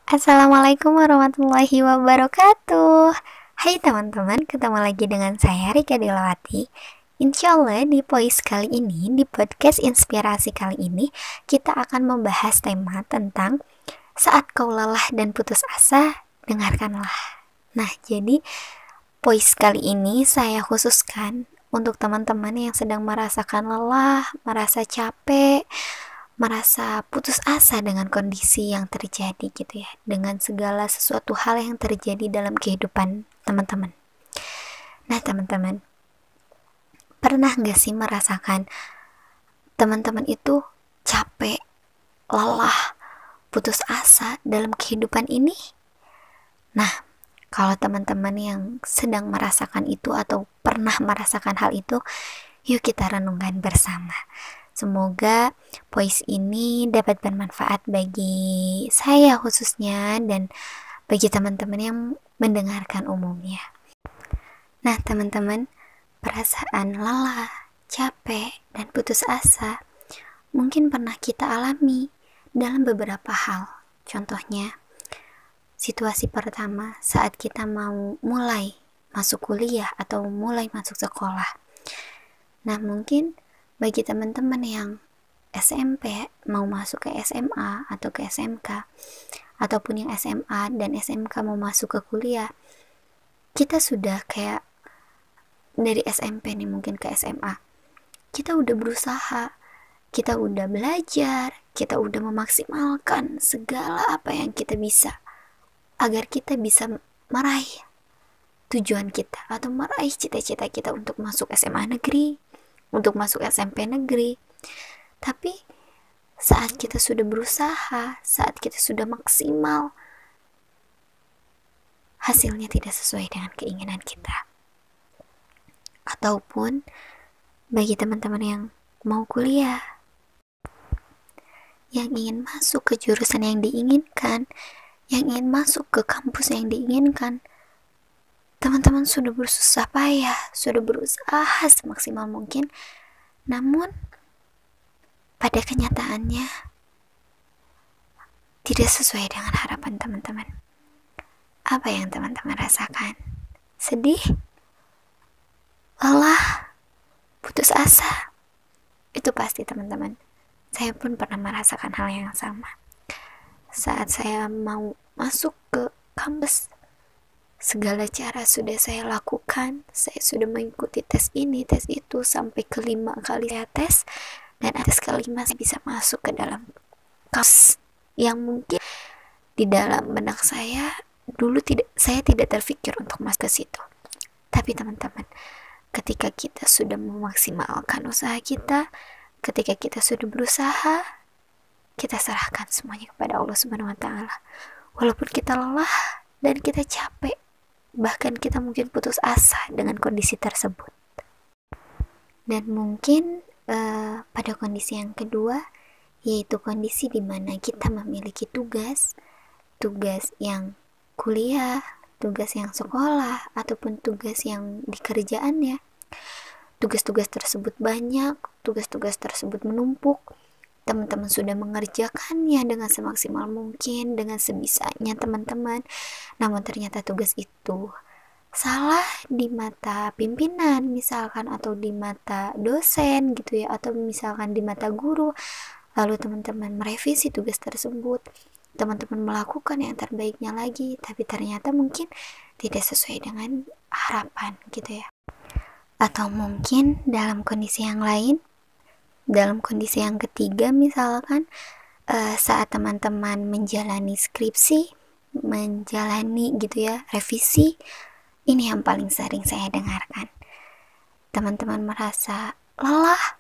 Assalamualaikum warahmatullahi wabarakatuh. Hai teman-teman, ketemu lagi dengan saya Rika Delawati. Insya Allah di voice kali ini, di podcast inspirasi kali ini, kita akan membahas tema tentang saat kau lelah dan putus asa, dengarkanlah. Nah, jadi voice kali ini saya khususkan untuk teman-teman yang sedang merasakan lelah, merasa capek, merasa putus asa dengan kondisi yang terjadi gitu ya, dengan segala sesuatu hal yang terjadi dalam kehidupan teman-teman. Nah teman-teman, pernah gak sih merasakan teman-teman itu capek, lelah, putus asa dalam kehidupan ini? Nah, kalau teman-teman yang sedang merasakan itu atau pernah merasakan hal itu, yuk kita renungkan bersama. Semoga voice ini dapat bermanfaat bagi saya khususnya dan bagi teman-teman yang mendengarkan umumnya. Nah teman-teman, perasaan lelah, capek, dan putus asa mungkin pernah kita alami dalam beberapa hal. Contohnya, situasi pertama saat kita mau mulai masuk kuliah atau mulai masuk sekolah. Nah mungkin bagi teman-teman yang SMP mau masuk ke SMA atau ke SMK, ataupun yang SMA dan SMK mau masuk ke kuliah, kita sudah kayak dari SMP nih mungkin ke SMA, kita udah berusaha, kita udah belajar, kita udah memaksimalkan segala apa yang kita bisa agar kita bisa meraih tujuan kita atau meraih cita-cita kita untuk masuk SMA negeri, untuk masuk SMP negeri. Tapi saat kita sudah berusaha, saat kita sudah maksimal, hasilnya tidak sesuai dengan keinginan kita. Ataupun bagi teman-teman yang mau kuliah, yang ingin masuk ke jurusan yang diinginkan, yang ingin masuk ke kampus yang diinginkan, teman-teman sudah bersusah payah, sudah berusaha semaksimal mungkin, namun pada kenyataannya tidak sesuai dengan harapan teman-teman. Apa yang teman-teman rasakan? Sedih? Lelah? Putus asa? Itu pasti teman-teman. Saya pun pernah merasakan hal yang sama. Saat saya mau masuk ke kampus, segala cara sudah saya lakukan. Saya sudah mengikuti tes ini, tes itu, sampai ke 5 kali saya tes, dan atas kelima saya bisa masuk ke dalam kampus yang mungkin di dalam benak saya dulu saya tidak terpikir untuk masuk ke situ. Tapi teman-teman, ketika kita sudah memaksimalkan usaha kita, ketika kita sudah berusaha, kita serahkan semuanya kepada Allah Subhanahu wa taala. Walaupun kita lelah dan kita capek, bahkan kita mungkin putus asa dengan kondisi tersebut. Dan mungkin pada kondisi yang kedua, yaitu kondisi di mana kita memiliki tugas yang kuliah, tugas yang sekolah, ataupun tugas yang di kerjaannya. Tugas-tugas tersebut banyak, tugas-tugas tersebut menumpuk. Teman-teman sudah mengerjakannya dengan semaksimal mungkin, dengan sebisanya teman-teman. Namun ternyata tugas itu salah di mata pimpinan misalkan, atau di mata dosen gitu ya, atau misalkan di mata guru. Lalu teman-teman merevisi tugas tersebut, teman-teman melakukan yang terbaiknya lagi, tapi ternyata mungkin tidak sesuai dengan harapan gitu ya. Atau mungkin dalam kondisi yang lain, dalam kondisi yang ketiga misalkan, saat teman-teman menjalani skripsi, menjalani gitu ya, revisi, ini yang paling sering saya dengarkan. Teman-teman merasa lelah,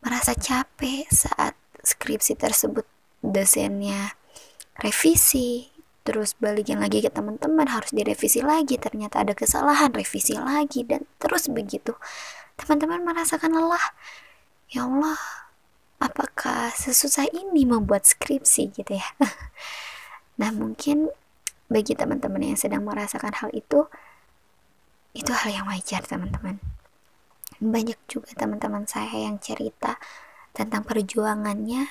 merasa capek saat skripsi tersebut dosennya revisi, terus balikin lagi ke teman-teman, harus direvisi lagi, ternyata ada kesalahan, revisi lagi, dan terus begitu. Teman-teman merasakan lelah. Ya Allah, apakah sesusah ini membuat skripsi gitu ya? Nah mungkin bagi teman-teman yang sedang merasakan hal itu hal yang wajar teman-teman. Banyak juga teman-teman saya yang cerita tentang perjuangannya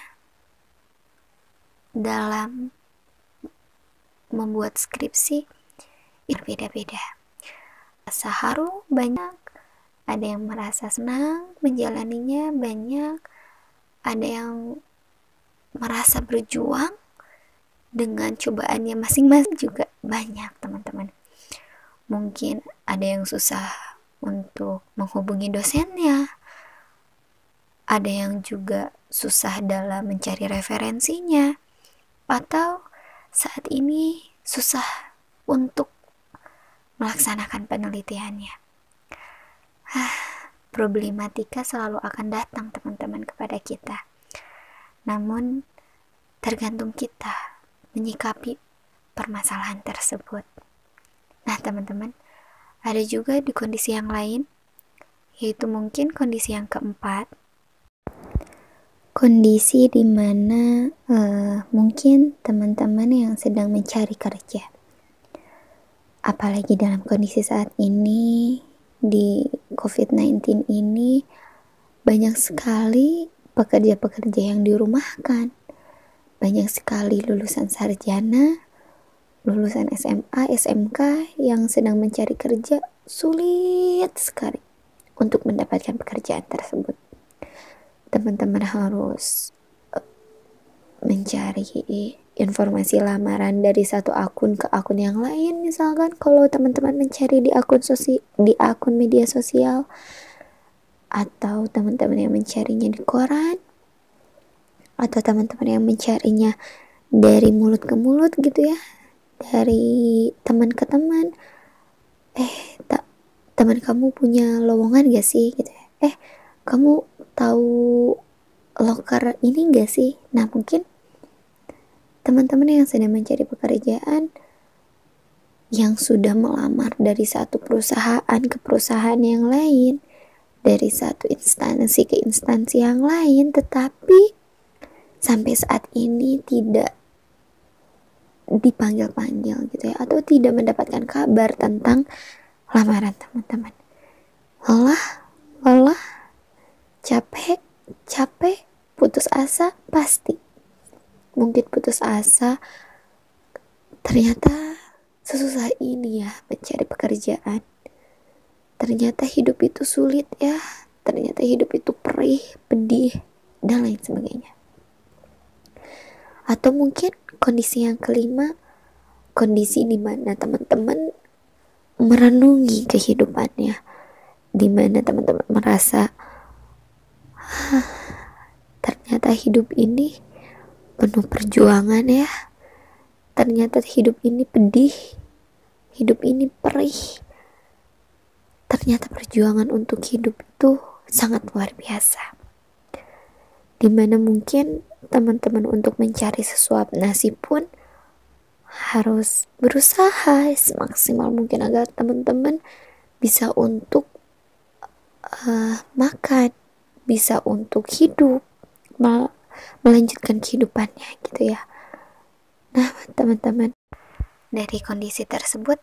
dalam membuat skripsi berbeda-beda. Rasa haru banyak, ada yang merasa senang menjalaninya banyak, ada yang merasa berjuang dengan cobaannya masing-masing juga banyak, teman-teman. Mungkin ada yang susah untuk menghubungi dosennya, ada yang juga susah dalam mencari referensinya, atau saat ini susah untuk melaksanakan penelitiannya. Problematika selalu akan datang, teman-teman, kepada kita. Namun tergantung kita menyikapi permasalahan tersebut. Nah, teman-teman, ada juga di kondisi yang lain, yaitu mungkin kondisi yang keempat, kondisi dimana mungkin teman-teman yang sedang mencari kerja. Apalagi dalam kondisi saat ini, di COVID-19 ini, banyak sekali pekerja-pekerja yang dirumahkan. Banyak sekali lulusan sarjana, lulusan SMA, SMK yang sedang mencari kerja, sulit sekali untuk mendapatkan pekerjaan tersebut. Teman-teman harus mencari informasi lamaran dari satu akun ke akun yang lain. Misalkan kalau teman-teman mencari di akun media sosial, atau teman-teman yang mencarinya di koran, atau teman-teman yang mencarinya dari mulut ke mulut gitu ya, dari teman ke teman. Teman kamu punya lowongan gak sih gitu ya? Kamu tahu loker ini gak sih? Nah, mungkin teman-teman yang sedang mencari pekerjaan, yang sudah melamar dari satu perusahaan ke perusahaan yang lain, dari satu instansi ke instansi yang lain, tetapi sampai saat ini tidak dipanggil-panggil gitu ya, atau tidak mendapatkan kabar tentang lamaran teman-teman. Lelah, capek, putus asa, pasti. Mungkin putus asa, ternyata sesusah ini ya mencari pekerjaan. Ternyata hidup itu sulit ya, ternyata hidup itu perih, pedih, dan lain sebagainya. Atau mungkin kondisi yang kelima, kondisi di mana teman-teman merenungi kehidupannya, di mana teman-teman merasa ternyata hidup ini penuh perjuangan ya, ternyata hidup ini pedih, hidup ini perih, ternyata perjuangan untuk hidup itu sangat luar biasa. Dimana mungkin teman-teman untuk mencari sesuap nasi pun harus berusaha semaksimal mungkin agar teman-teman bisa untuk makan, bisa untuk hidup, melanjutkan kehidupannya gitu ya. Nah, teman-teman, dari kondisi tersebut,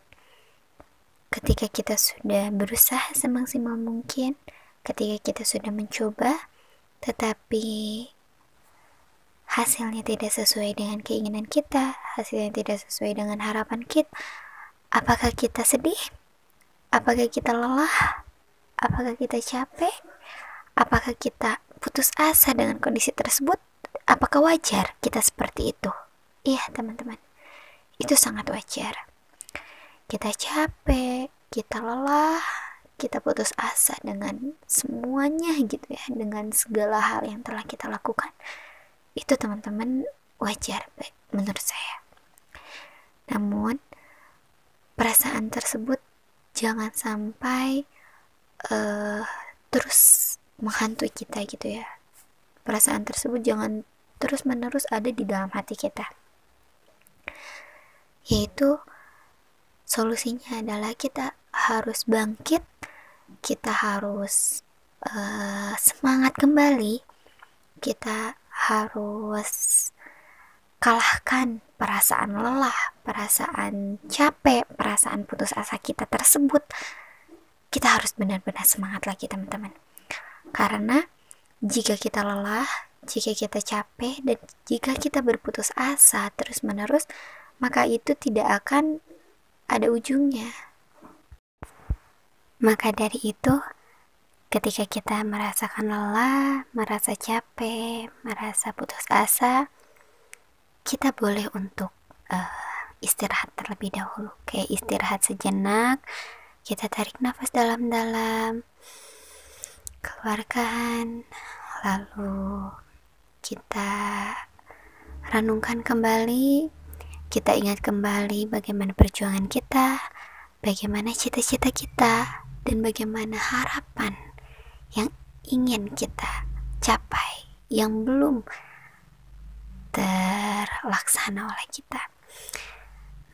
ketika kita sudah berusaha semaksimal mungkin, ketika kita sudah mencoba, tetapi hasilnya tidak sesuai dengan keinginan kita, hasilnya tidak sesuai dengan harapan kita, apakah kita sedih? Apakah kita lelah? Apakah kita capek? Apakah kita putus asa dengan kondisi tersebut? Apakah wajar kita seperti itu? Iya, teman-teman, itu sangat wajar. Kita capek, kita lelah, kita putus asa dengan semuanya gitu ya, dengan segala hal yang telah kita lakukan. Itu, teman-teman, wajar menurut saya. Namun perasaan tersebut jangan sampai terus menghantui kita gitu ya. Perasaan tersebut jangan terus-menerus ada di dalam hati kita. Yaitu solusinya adalah kita harus bangkit, kita harus semangat kembali, kita harus kalahkan perasaan lelah, perasaan capek, perasaan putus asa kita tersebut. Kita harus benar-benar semangat lagi, teman-teman. Karena jika kita lelah, jika kita capek, dan jika kita berputus asa terus-menerus, maka itu tidak akan ada ujungnya. Maka dari itu, ketika kita merasakan lelah, merasa capek, merasa putus asa, kita boleh untuk istirahat terlebih dahulu. Kayak istirahat sejenak, kita tarik nafas dalam-dalam, keluarkan, lalu kita renungkan kembali, kita ingat kembali bagaimana perjuangan kita, bagaimana cita-cita kita, dan bagaimana harapan yang ingin kita capai yang belum terlaksana oleh kita.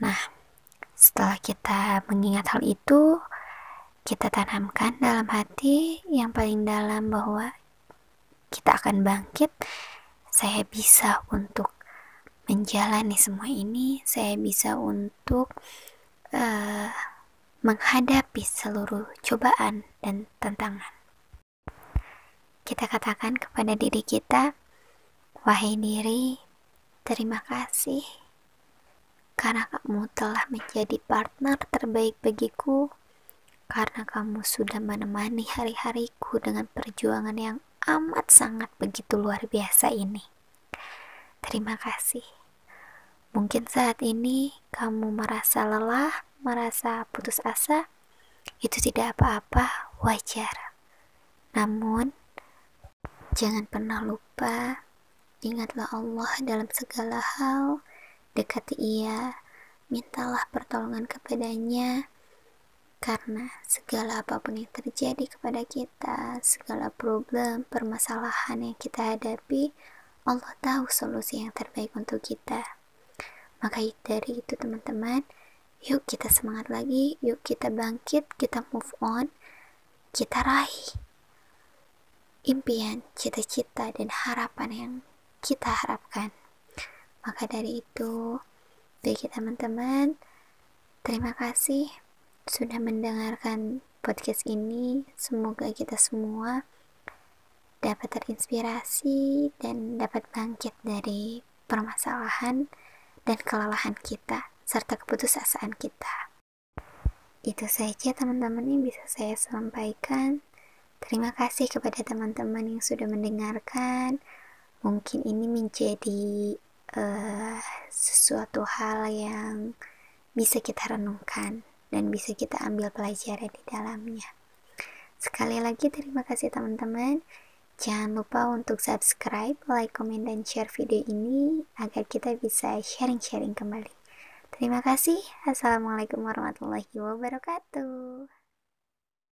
Nah, setelah kita mengingat hal itu, kita tanamkan dalam hati yang paling dalam bahwa kita akan bangkit. Saya bisa untuk menjalani semua ini, saya bisa untuk menghadapi seluruh cobaan dan tantangan. Kita katakan kepada diri kita, wahai diri, terima kasih karena kamu telah menjadi partner terbaik bagiku, karena kamu sudah menemani hari-hariku dengan perjuangan yang amat sangat begitu luar biasa ini. Terima kasih. Mungkin saat ini kamu merasa lelah, merasa putus asa, itu tidak apa-apa, wajar. Namun, jangan pernah lupa, ingatlah Allah dalam segala hal, dekati Ia, mintalah pertolongan kepadanya, karena segala apapun yang terjadi kepada kita, segala problem, permasalahan yang kita hadapi, Allah tahu solusi yang terbaik untuk kita. Maka dari itu teman-teman, yuk kita semangat lagi, yuk kita bangkit, kita move on, kita raih impian, cita-cita, dan harapan yang kita harapkan. Maka dari itu, bagi teman-teman, terima kasih sudah mendengarkan podcast ini. Semoga kita semua dapat terinspirasi dan dapat bangkit dari permasalahan dan kelelahan kita serta keputusasaan kita. Itu saja teman-teman yang bisa saya sampaikan. Terima kasih kepada teman-teman yang sudah mendengarkan. Mungkin ini menjadi sesuatu hal yang bisa kita renungkan dan bisa kita ambil pelajaran di dalamnya. Sekali lagi terima kasih teman-teman. Jangan lupa untuk subscribe, like, komen, dan share video ini agar kita bisa sharing-sharing kembali. Terima kasih. Assalamualaikum warahmatullahi wabarakatuh.